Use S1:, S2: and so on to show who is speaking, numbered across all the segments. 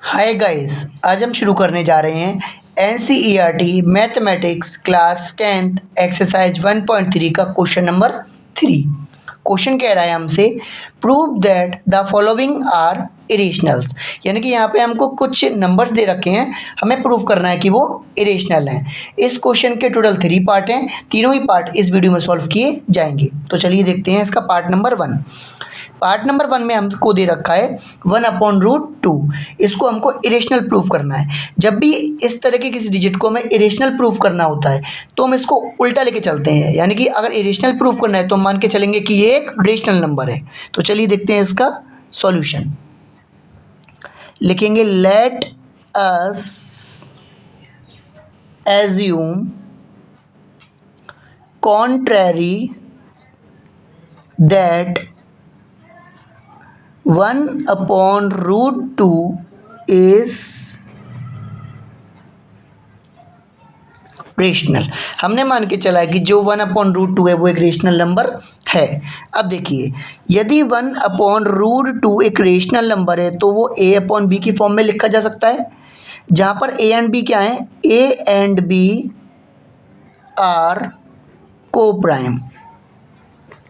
S1: Hi guys, आज हम शुरू करने जा रहे हैं NCERT mathematics class 10th exercise 1.3 का क्वेश्चन नंबर 3। क्वेश्चन कह रहा है हमसे prove that the following are irrationals, यानी कि यहाँ पे हमको कुछ नंबर्स दे रखे हैं, हमें प्रूव करना है कि वो इरेशनल हैं। इस क्वेश्चन के टोटल 3 पार्ट हैं, तीनों ही पार्ट इस वीडियो में सॉल्व किए जाएंगे। तो चलिए देखते हैं इसका पार्ट नंबर 1। पार्ट नंबर 1 में हमको दे रखा है 1/√2। इसको हमको इरेशनल प्रूफ करना है। जब भी इस तरह के किसी डिजिट को हमें इरेशनल प्रूफ करना होता है तो हम इसको उल्टा लेके चलते हैं, यानी कि अगर इरेशनल प्रूफ करना है तो हम मान के चलेंगे कि ये एक रेशनल नंबर है। तो चलिए देखते हैं इसका सॉल्यूशन। लिखेंगे let us assume contrary that 1/√2 is rational. हमने मान के चला है कि जो 1/√2 है वो एक रेशनल नंबर है। अब देखिए, यदि 1/√2 एक रेशनल नंबर है तो वो a/b की फॉर्म में लिखा जा सकता है, जहाँ पर a एंड b क्या है, a एंड b आर को प्राइम,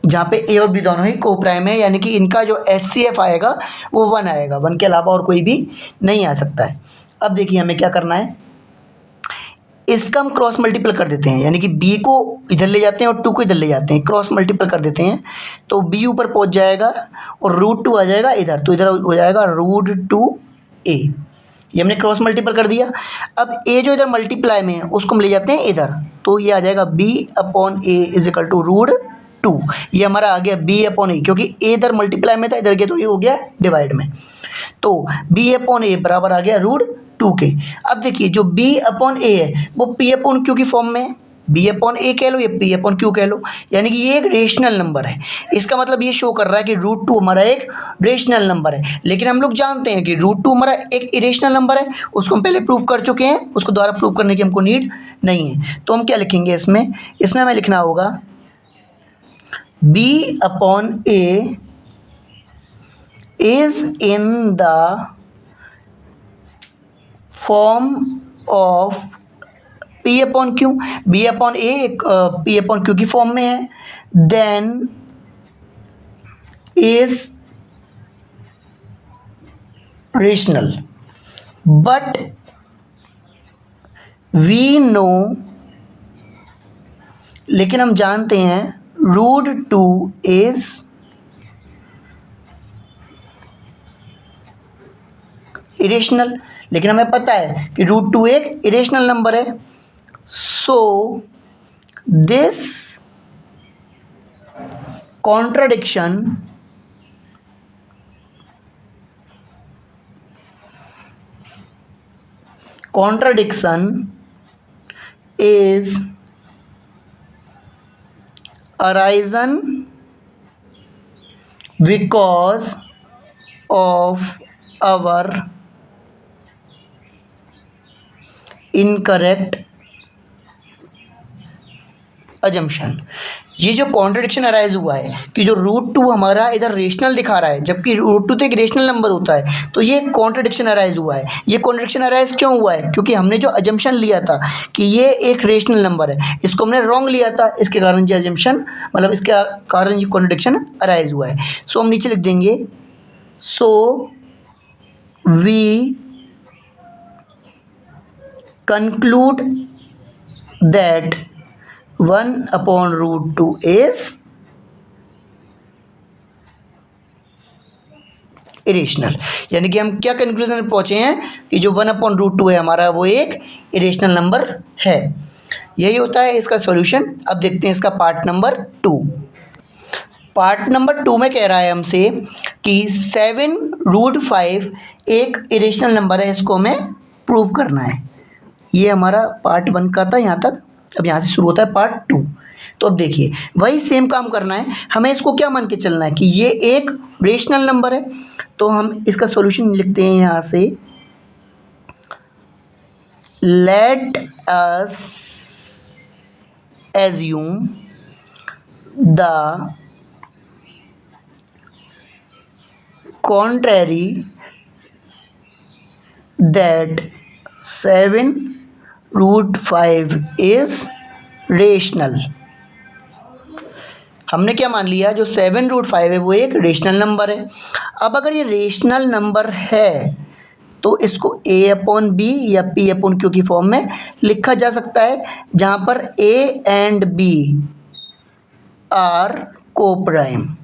S1: जहाँ पे ए और बी दोनों ही को प्राइम है, यानी कि इनका जो HCF आएगा वो 1 आएगा, 1 के अलावा और कोई भी नहीं आ सकता है। अब देखिए हमें क्या करना है, इसका हम क्रॉस मल्टीपल कर देते हैं, यानी कि b को इधर ले जाते हैं और 2 को इधर ले जाते हैं, क्रॉस मल्टीपल कर देते हैं तो b ऊपर पहुंच जाएगा और √2 आ जाएगा इधर, तो इधर हो जाएगा √2a। ये हमने क्रॉस मल्टीपल कर दिया। अब a जो इधर मल्टीप्लाई में है उसको हम ले जाते हैं इधर, तो ये आ जाएगा b/a इज इक्वल टू √2। ये हमारा आ गया b/a, क्योंकि a इधर मल्टीप्लाई में था, इधर गया तो ये हो गया डिवाइड में, तो b/a बराबर आ गया √2 के। अब देखिए जो b/a है वो p/q की फॉर्म में है, b/a कह लो या p/q कह लो, यानी कि ये एक रेशनल नंबर है। इसका मतलब ये शो कर रहा है कि √2 हमारा एक रेशनल नंबर है। लेकिन हम लोग जानते हैं कि √2 हमारा एक इरेशनल नंबर है, उसको हम पहले प्रूव कर चुके हैं, उसको दोबारा प्रूव करने की हमको नीड नहीं है। तो हम क्या लिखेंगे इसमें हमें लिखना होगा b/a is in the form of p/q। b/a एक p/q की फॉर्म में है, then is rational, but we know, लेकिन हम जानते हैं √2 इज इरेशनल, लेकिन हमें पता है कि √2 एक इरेशनल नंबर है। So this contradiction is arisen because of our incorrect assumption। ये जो कॉन्ट्रडिक्शन अराइज हुआ है कि जो √2 हमारा इधर रेशनल दिखा रहा है जबकि √2 तो एक रेशनल नंबर होता है, तो ये कॉन्ट्रडिक्शन अराइज हुआ है। ये कॉन्ट्रडिक्शन अराइज क्यों हुआ है, क्योंकि हमने जो अजम्पशन लिया था कि ये एक रेशनल नंबर है, इसको हमने रॉन्ग लिया था, इसके कारण ये अजम्पशन, मतलब इसके कारण ये कॉन्ट्रडिक्शन अराइज हुआ है। सो हम नीचे लिख देंगे, so we conclude that 1/√2 is irrational, यानी कि हम क्या कंक्लूजन में पहुंचे हैं कि जो 1/√2 है हमारा वो एक इरेशनल नंबर है। यही होता है इसका सॉल्यूशन। अब देखते हैं इसका पार्ट नंबर 2। पार्ट नंबर 2 में कह रहा है हमसे कि 7√5 एक इरेशनल नंबर है, इसको हमें प्रूव करना है। ये हमारा पार्ट 1 का था यहाँ तक, अब यहाँ से शुरू होता है पार्ट 2। तो अब देखिए वही सेम काम करना है, हमें इसको क्या मान के चलना है कि ये एक रेशनल नंबर है। तो हम इसका सॉल्यूशन लिखते हैं यहाँ से, late us assume the contrary that 7√5 is rational. हमने क्या मान लिया, जो 7√5 है वो एक रेशनल नंबर है। अब अगर ये रेशनल नंबर है तो इसको a/b या p/q की फॉर्म में लिखा जा सकता है, जहाँ पर a and b are coprime,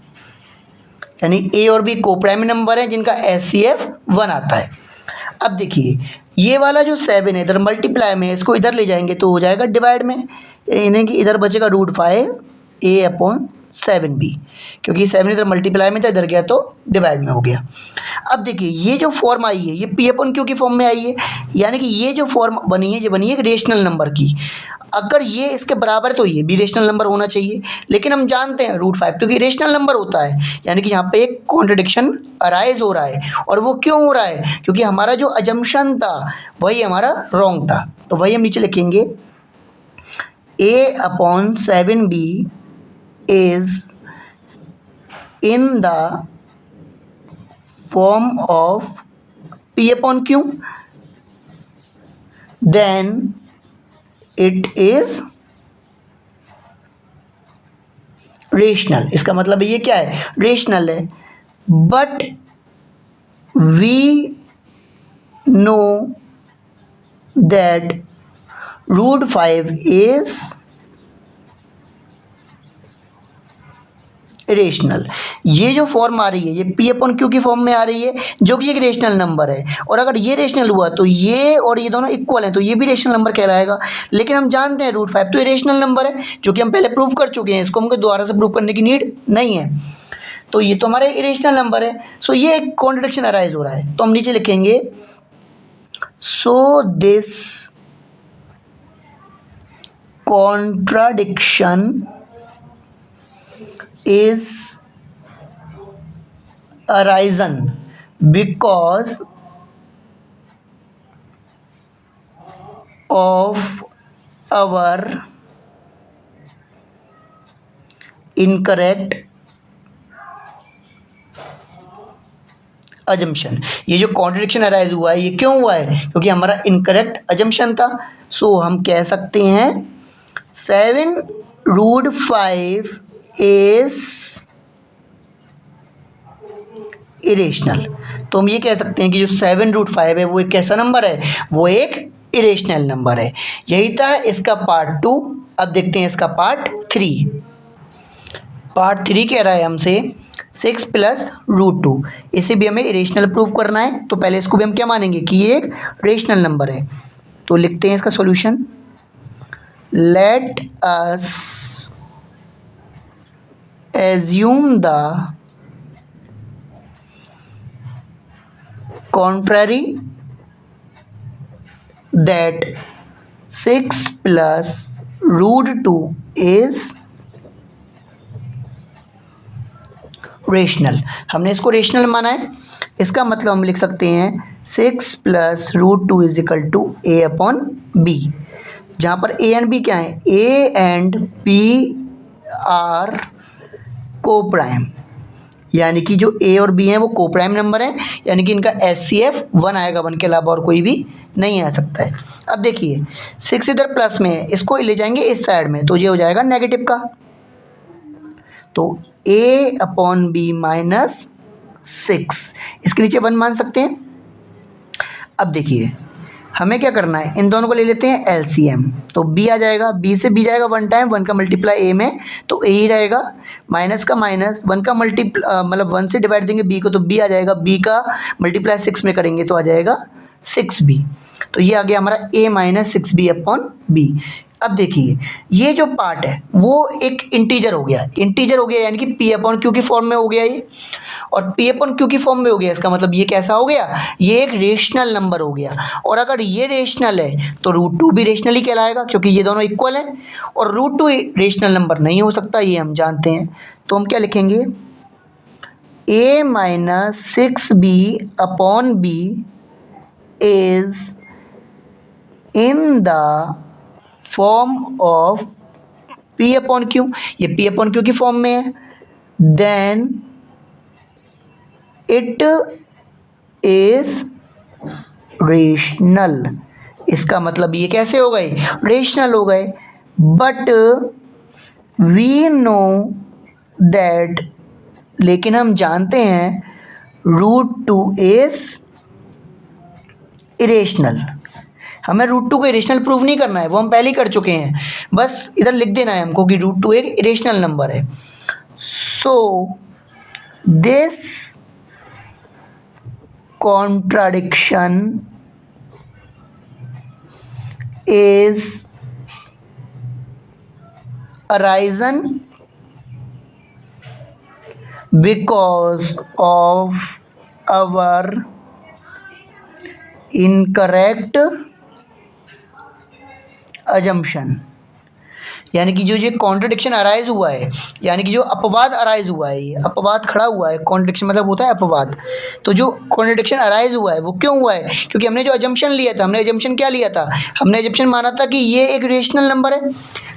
S1: यानी a और b कोप्राइम नंबर है जिनका HCF 1 आता है। अब देखिए ये वाला जो 7 है इधर मल्टीप्लाई में, इसको इधर ले जाएंगे तो हो जाएगा डिवाइड में, यानी कि इधर बचेगा √5 a/7b, क्योंकि 7 इधर मल्टीप्लाई में था, इधर गया तो डिवाइड में हो गया। अब देखिए ये जो फॉर्म आई है ये p/q की फॉर्म में आई है, यानी कि ये जो फॉर्म बनी है ये बनी है एक रेशनल नंबर की। अगर ये इसके बराबर है तो ये भी रेशनल नंबर होना चाहिए, लेकिन हम जानते हैं √5 क्योंकि रेशनल नंबर होता है, यानी कि यहाँ पे एक कॉन्ट्रडिक्शन अराइज हो रहा है। और वो क्यों हो रहा है, क्योंकि हमारा जो अजम्पशन था वही हमारा रॉन्ग था। तो वही हम नीचे लिखेंगे a/7b is in the form of p/q, then it is rational. इसका मतलब ये क्या है, रेशनल है। But we know that √5 is rational. ये जो फॉर्म आ रही है ये p/q की फॉर्म में आ रही है, जो कि एक रेशनल नंबर है। और अगर ये रेशनल हुआ तो ये और ये दोनों इक्वल हैं, तो ये भी रेशनल नंबर कहलाएगा। लेकिन हम जानते हैं √5 तो ये रेशनल नंबर है, जो कि हम पहले प्रूव कर चुके हैं, इसको हमको दोबारा से प्रूव करने की नीड नहीं है। तो ये तो हमारा एक रेशनल नंबर है। सो ये एक कॉन्ट्रडिक्शन अराइज हो रहा है, तो हम नीचे लिखेंगे so this contradiction is arisen because of our incorrect assumption। ये जो कॉन्ट्रडिक्शन अराइज हुआ है ये क्यों हुआ है, क्योंकि हमारा इनकरेक्ट अजम्पशन था। सो हम कह सकते हैं 7√5 इज इरेशनल। तो हम ये कह सकते हैं कि जो 7√5 है वो एक कैसा नंबर है, वो एक इरेशनल नंबर है। यही था इसका पार्ट 2। अब देखते हैं इसका पार्ट 3। पार्ट 3 कह रहा है हमसे 6 + √2। इसे भी हमें इरेशनल प्रूव करना है, तो पहले इसको भी हम क्या मानेंगे कि ये एक रेशनल नंबर है। तो लिखते हैं इसका solution. Let us assume the contrary, that 6 + √2 is rational. हमने इसको रेशनल माना है, इसका मतलब हम लिख सकते हैं 6 + √2 इज इक्वल टू a/b, जहाँ पर a एंड b क्या है, a and b are coprime, यानी कि जो a और b हैं वो कोप्राइम नंबर हैं, यानी कि इनका HCF 1 आएगा, 1 के अलावा और कोई भी नहीं आ सकता है। अब देखिए 6 इधर प्लस में है, इसको ले जाएंगे इस साइड में तो ये हो जाएगा नेगेटिव का, तो a/b - 6 इसके नीचे 1 मान सकते हैं। अब देखिए हमें क्या करना है, इन दोनों को ले लेते हैं LCM, तो b आ जाएगा, b से b जाएगा 1 टाइम, 1 का मल्टीप्लाई a में तो a ही रहेगा, माइनस का माइनस, 1 का मतलब 1 से डिवाइड देंगे b को तो b आ जाएगा, b का मल्टीप्लाई 6 में करेंगे तो आ जाएगा 6b। तो ये आ गया हमारा a - 6b/b। अब देखिए ये जो पार्ट है वो एक इंटीजर हो गया, यानी कि p/q की फॉर्म में हो गया ये, और p/q की फॉर्म में हो गया, इसका मतलब ये कैसा हो गया, ये एक रेशनल नंबर हो गया। और अगर ये रेशनल है तो √2 भी रेशनल ही कहलाएगा, क्योंकि ये दोनों इक्वल हैं, और √2 रेशनल नंबर नहीं हो सकता, ये हम जानते हैं। तो हम क्या लिखेंगे, a - 6b/b is in the form of p/q, ये p/q की फॉर्म में है, then it is रेशनल। इसका मतलब ये कैसे हो गए, रेशनल हो गए। बट वी नो दैट, लेकिन हम जानते हैं √2 इज इरेशनल। हमें √2 को इरेशनल प्रूव नहीं करना है, वो हम पहले ही कर चुके हैं। बस इधर लिख देना है हमको कि √2 एक इरेशनल नंबर है। So this contradiction is arisen because of our incorrect assumption। यानी कि जो ये कॉन्ट्रडिक्शन अराइज हुआ है, यानी कि जो अपवाद अराइज हुआ है, ये अपवाद खड़ा हुआ है। कॉन्ट्रडिक्शन मतलब होता है अपवाद। तो जो कॉन्ट्रडिक्शन अराइज हुआ है वो क्यों हुआ है, क्योंकि हमने जो अजम्पशन लिया था, हमने अजम्पशन क्या लिया था, हमने अजम्पशन माना था कि ये एक रेशनल नंबर है।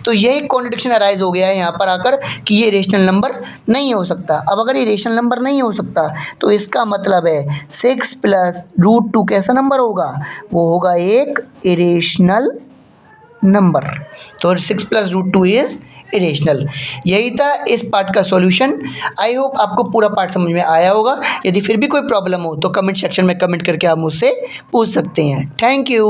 S1: तो यही कॉन्ट्रडिक्शन अराइज हो गया है यहाँ पर आकर कि ये रेशनल नंबर नहीं हो सकता। अब अगर ये रेशनल नंबर नहीं हो सकता तो इसका मतलब है 6 + √2 कैसा नंबर होगा, वो होगा एक इरेशनल नंबर। तो 6 + √2 इज इरेशनल। यही था इस पार्ट का सॉल्यूशन। आई होप आपको पूरा पार्ट समझ में आया होगा। यदि फिर भी कोई प्रॉब्लम हो तो कमेंट सेक्शन में कमेंट करके आप मुझसे पूछ सकते हैं। Thank you.